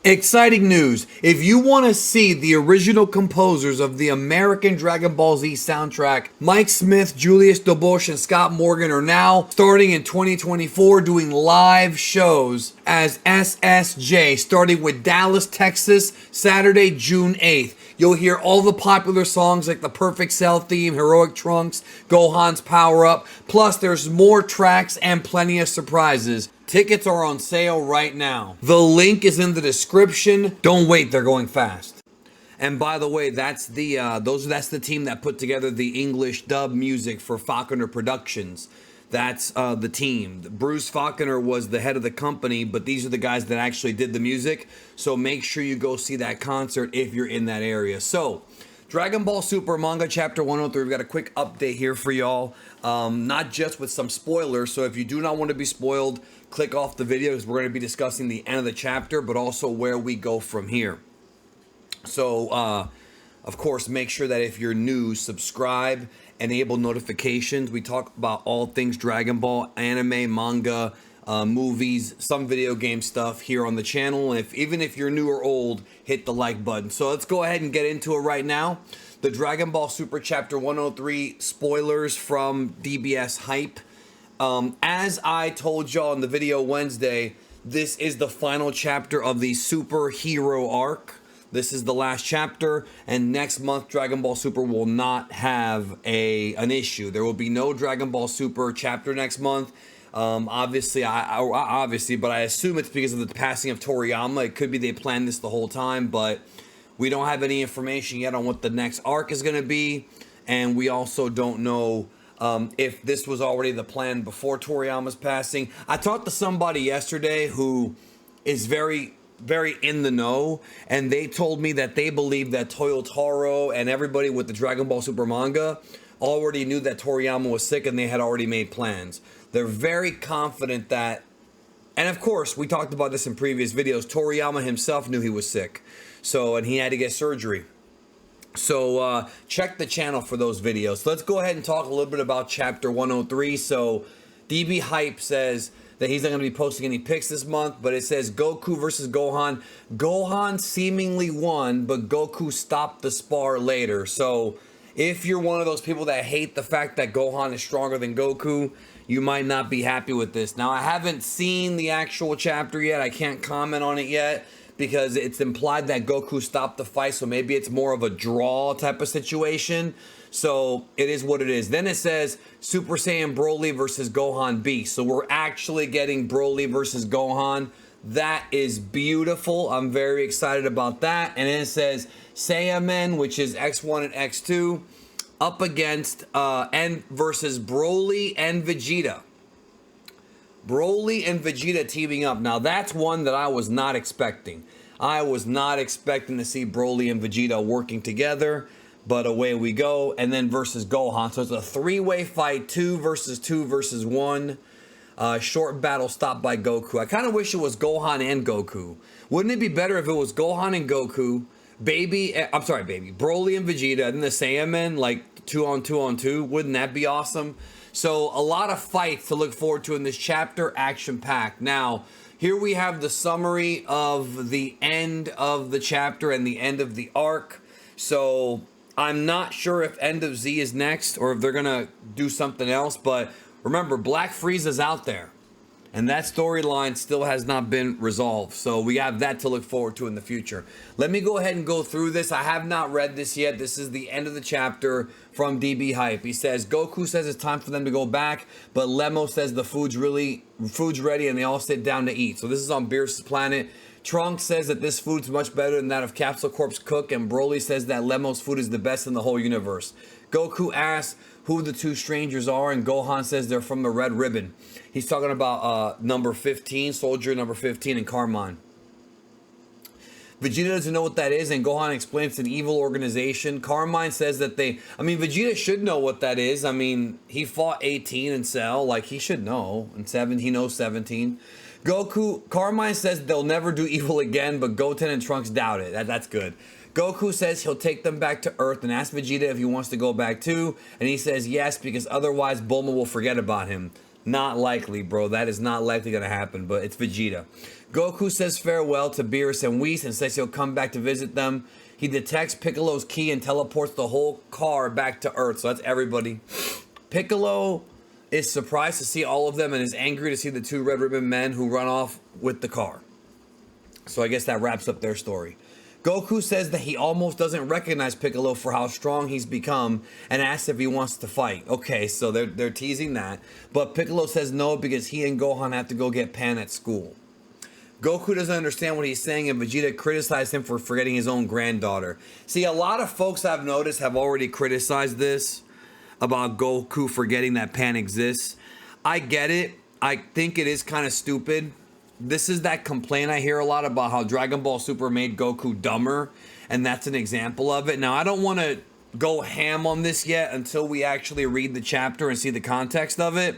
Exciting news. If you want to see the original composers of the American Dragon Ball Z soundtrack, Mike Smith, Julius Dobosh, and Scott Morgan are now starting in 2024 doing live shows as SSJ, starting with Dallas, Texas, Saturday, June 8th. You'll hear all the popular songs like the Perfect Cell theme, Heroic Trunks, Gohan's Power Up, plus there's more tracks and plenty of surprises. Tickets are on sale right now. The link is in the description. Don't wait, they're going fast. And by the way, that's the team that put together the English dub music for Faulconer Productions. That's the team. Bruce Faulconer was the head of the company, but these are the guys that actually did the music. So make sure you go see that concert if you're in that area. So, Dragon Ball Super Manga Chapter 103. We've got a quick update here for y'all. Not just with some spoilers. So if you do not want to be spoiled, click off the video because we're going to be discussing the end of the chapter, but also where we go from here. So, of course, make sure that if you're new, subscribe, enable notifications. We talk about all things Dragon Ball, anime, manga, movies, some video game stuff here on the channel. Even if you're new or old, hit the like button. So let's go ahead and get into it right now. The Dragon Ball Super Chapter 103 spoilers from DBS Hype. As I told y'all in the video Wednesday, this is the final chapter of the superhero arc. This is the last chapter, and next month Dragon Ball Super will not have an issue. There will be no Dragon Ball Super chapter next month. Obviously, but I assume it's because of the passing of Toriyama. It could be they planned this the whole time, but we don't have any information yet on what the next arc is going to be, and we also don't know if this was already the plan before Toriyama's passing. I talked to somebody yesterday who is very in the know, and they told me that they believe that Toyotaro and everybody with the Dragon Ball Super manga already knew that Toriyama was sick and they had already made plans. They're very confident that, and of course, we talked about this in previous videos, Toriyama himself knew he was sick, and he had to get surgery. So check the channel for those videos. So let's go ahead and talk a little bit about Chapter 103. So DB Hype says that he's not going to be posting any pics this month, but it says Goku versus Gohan. Gohan seemingly won, but Goku stopped the spar later. So if you're one of those people that hate the fact that Gohan is stronger than Goku, you might not be happy with this. Now, I haven't seen the actual chapter yet. I can't comment on it yet because it's implied that Goku stopped the fight, so maybe it's more of a draw type of situation. So it is what it is. Then it says Super Saiyan Broly versus Gohan Beast. So we're actually getting Broly versus Gohan. That is beautiful. I'm very excited about that. And then it says Saiyamen, which is X1 and X2, up against and versus Broly and Vegeta. Broly and Vegeta teaming up. Now that's one that I was not expecting. I was not expecting to see Broly and Vegeta working together. But away we go, and then versus Gohan. So it's a three-way fight, 2 versus 1. Short battle stopped by Goku. I kind of wish it was Gohan and Goku. Wouldn't it be better if it was Gohan and Goku, Broly and Vegeta, and the Saiyamen, like 2-on-2-on-2? Wouldn't that be awesome? So a lot of fights to look forward to in this chapter, action-packed. Now, here we have the summary of the end of the chapter and the end of the arc. So I'm not sure if End of Z is next or if they're going to do something else. But remember, Black Frieza's out there. And that storyline still has not been resolved. So we have that to look forward to in the future. Let me go ahead and go through this. I have not read this yet. This is the end of the chapter from DB Hype. He says, Goku says it's time for them to go back. But Lemo says the food's ready and they all sit down to eat. So this is on Beerus' planet. Trunks says that this food's much better than that of Capsule Corp's cook, and Broly says that Lemo's food is the best in the whole universe. Goku asks who the two strangers are, and Gohan says they're from the Red Ribbon. He's talking about number 15, soldier number 15, and Carmine. Vegeta doesn't know what that is, and Gohan explains it's an evil organization. Carmine says that Vegeta should know what that is. I mean, he fought 18 in Cell, like he should know. And 7, he knows 17. Carmine says they'll never do evil again, but Goten and Trunks doubt it. That's good. Goku says he'll take them back to Earth and ask Vegeta if he wants to go back too. And he says yes, because otherwise Bulma will forget about him. Not likely, bro. That is not likely going to happen, but it's Vegeta. Goku says farewell to Beerus and Whis and says he'll come back to visit them. He detects Piccolo's ki and teleports the whole car back to Earth. So that's everybody. Piccolo is surprised to see all of them and is angry to see the two Red Ribbon men who run off with the car. So I guess that wraps up their story. Goku says that he almost doesn't recognize Piccolo for how strong he's become and asks if he wants to fight. Okay, so they're teasing that. But Piccolo says no because he and Gohan have to go get Pan at school. Goku doesn't understand what he's saying and Vegeta criticized him for forgetting his own granddaughter. See, a lot of folks I've noticed have already criticized this about Goku forgetting that Pan exists. I get it. I think it is kind of stupid. This is that complaint I hear a lot about how Dragon Ball Super made Goku dumber, and that's an example of it. Now, I don't want to go ham on this yet until we actually read the chapter and see the context of it,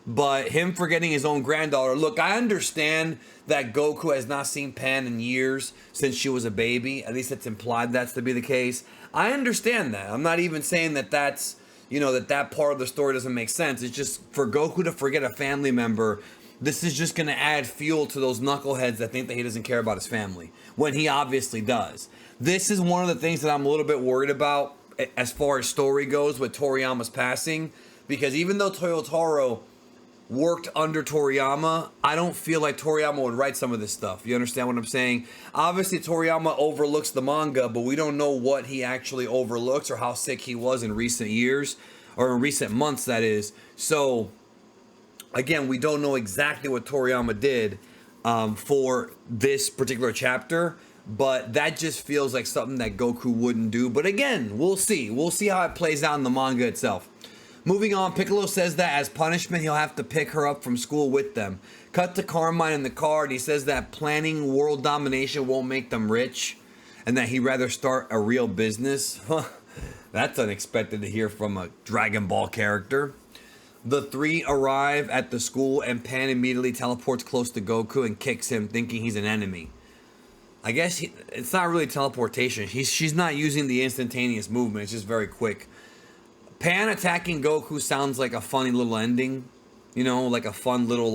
but him forgetting his own granddaughter, look, I understand that Goku has not seen Pan in years since she was a baby. At least it's implied that's to be the case. I understand that. I'm not even saying that that's, you know, that part of the story doesn't make sense. It's just for Goku to forget a family member, this is just going to add fuel to those knuckleheads that think that he doesn't care about his family, when he obviously does. This is one of the things that I'm a little bit worried about as far as story goes with Toriyama's passing, because even though Toyotaro worked under Toriyama, I don't feel like Toriyama would write some of this stuff. You understand what I'm saying? Obviously, Toriyama overlooks the manga, but we don't know what he actually overlooks or how sick he was in recent years, or in recent months, that is. So, again, we don't know exactly what Toriyama did for this particular chapter, but that just feels like something that Goku wouldn't do. But again, we'll see. We'll see how it plays out in the manga itself. Moving on, Piccolo says that as punishment, he'll have to pick her up from school with them. Cut to Carmine in the car, and he says that planning world domination won't make them rich, and that he'd rather start a real business. That's unexpected to hear from a Dragon Ball character. The three arrive at the school, and Pan immediately teleports close to Goku and kicks him, thinking he's an enemy. I guess it's not really teleportation. She's not using the instantaneous movement. It's just very quick. Pan attacking Goku sounds like a funny little ending, you know, like a fun little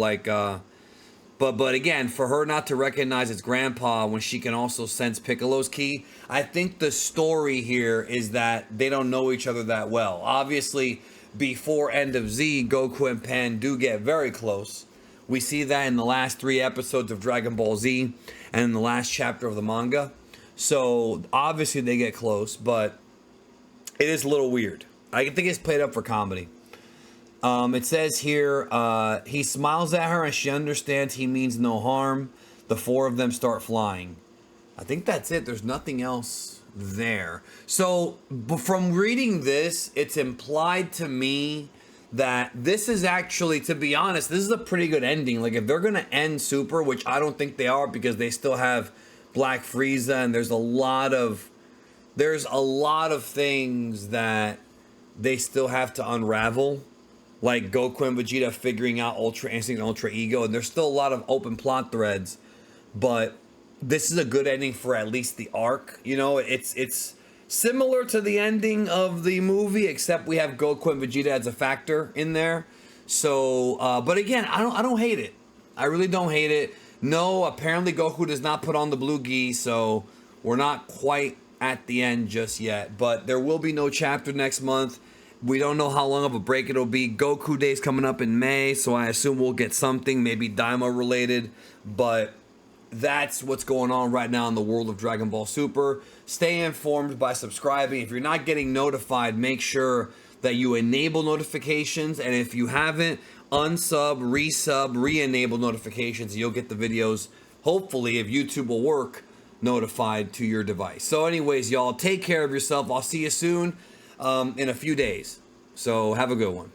but again, for her not to recognize its grandpa when she can also sense Piccolo's ki, I think the story here is that they don't know each other that well. Obviously, before End of Z, Goku and Pan do get very close. We see that in the last 3 episodes of Dragon Ball Z and in the last chapter of the manga. So obviously they get close, but it is a little weird. I think it's played up for comedy. It says here, he smiles at her and she understands he means no harm. The 4 of them start flying. I think that's it. There's nothing else there. So from reading this, it's implied to me that this is actually, to be honest, this is a pretty good ending. Like if they're going to end Super, which I don't think they are because they still have Black Frieza and there's a lot of things that they still have to unravel, like Goku and Vegeta figuring out Ultra Instinct and Ultra Ego, and there's still a lot of open plot threads, but this is a good ending for at least the arc. You know, it's similar to the ending of the movie, except we have Goku and Vegeta as a factor in there. So, but again, I don't hate it. I really don't hate it. No, apparently Goku does not put on the blue gi, so we're not quite at the end just yet, but there will be no chapter next month. We don't know how long of a break it'll be. Goku Day's coming up in May, so I assume we'll get something, maybe Daima related, but that's what's going on right now in the world of Dragon Ball Super. Stay informed by subscribing. If you're not getting notified, make sure that you enable notifications, and if you haven't, unsub, resub, re-enable notifications, and you'll get the videos, hopefully, if YouTube will work, notified to your device. So anyways, y'all, take care of yourself. I'll see you soon in a few days. So have a good one.